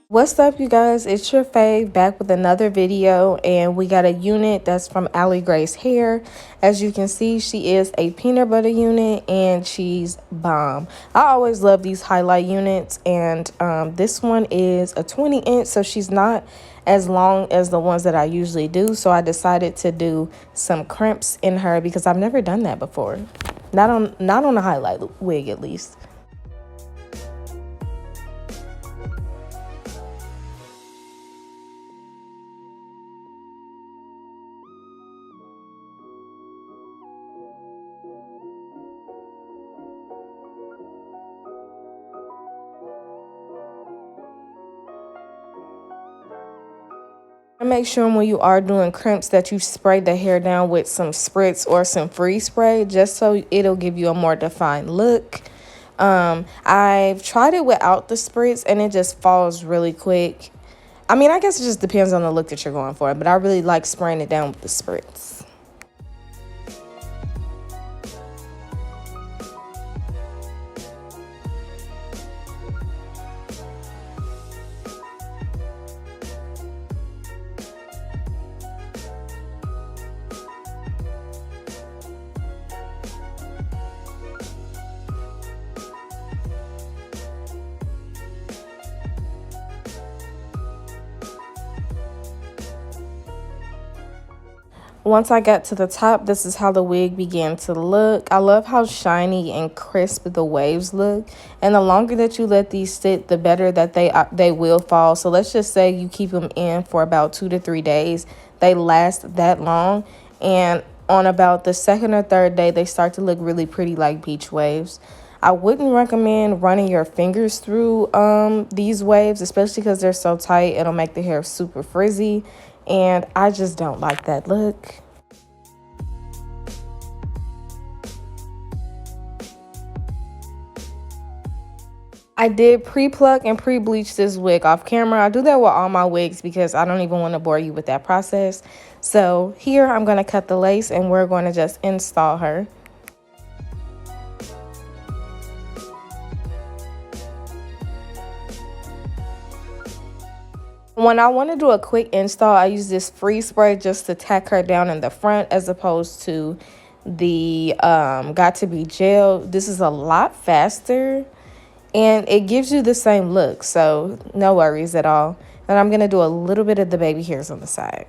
What's up, you guys? It's your fave back with another video, and we got a unit that's from Allie Grace Hair. As you can see, she is a peanut butter unit and she's bomb. I always love these highlight units, and this one is a 20 inch, so she's not as long as the ones that I usually do. So I decided to do some crimps in her because I've never done that before. Not on a highlight wig, at least. Make sure when you are doing crimps that you spray the hair down with some spritz or some free spray, just so it'll give you a more defined look. I've tried it without the spritz and it just falls really quick. I mean, I guess it just depends on the look that you're going for, but I really like spraying it down with the spritz. Once I got to the top, this is how the wig began to look. I love how shiny and crisp the waves look. And the longer that you let these sit, the better that they will fall. So let's just say you keep them in for about 2 to 3 days. They last that long. And on about the second or third day, they start to look really pretty like beach waves. I wouldn't recommend running your fingers through these waves, especially because they're so tight. It'll make the hair super frizzy. And I just don't like that look. I did pre-pluck and pre-bleach this wig off camera. I do that with all my wigs because I don't even want to bore you with that process. So here I'm going to cut the lace and we're going to just install her. When I want to do a quick install, I use this free spray just to tack her down in the front as opposed to the Got2b gel. This is a lot faster and it gives you the same look, so no worries at all. And I'm going to do a little bit of the baby hairs on the side.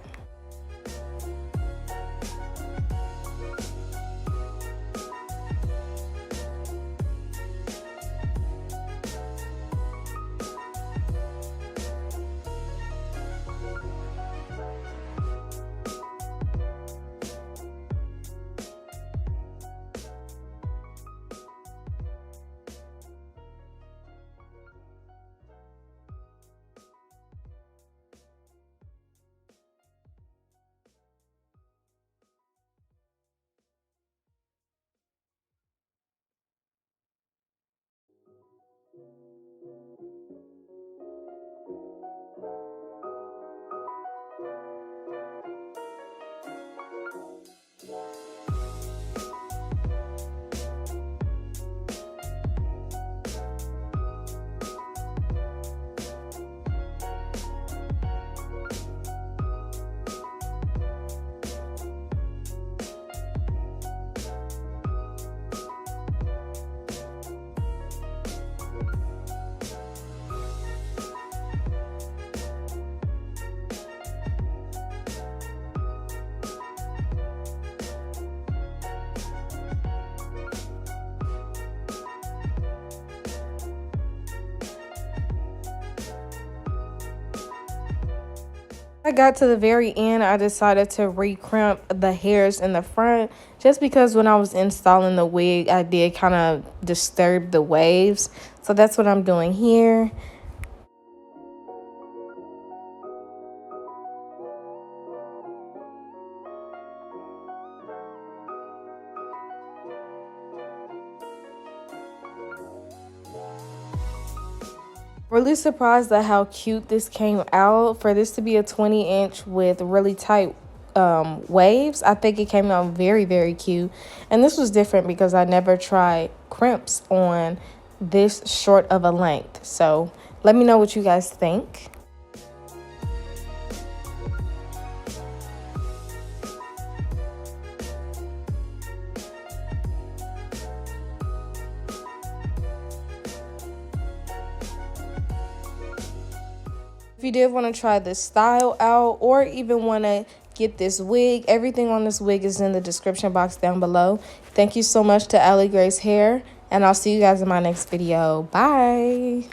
I got to the very end, I decided to re-crimp the hairs in the front just because when I was installing the wig, I did kind of disturb the waves. So that's what I'm doing here. Really surprised at how cute this came out. For this to be a 20-inch with really tight waves, I think it came out very, very cute. And this was different because I never tried crimps on this short of a length. So let me know what you guys think. If you did want to try this style out or even want to get this wig, everything on this wig is in the description box down below. Thank you so much to Allie Grace Hair, and I'll see you guys in my next video. Bye.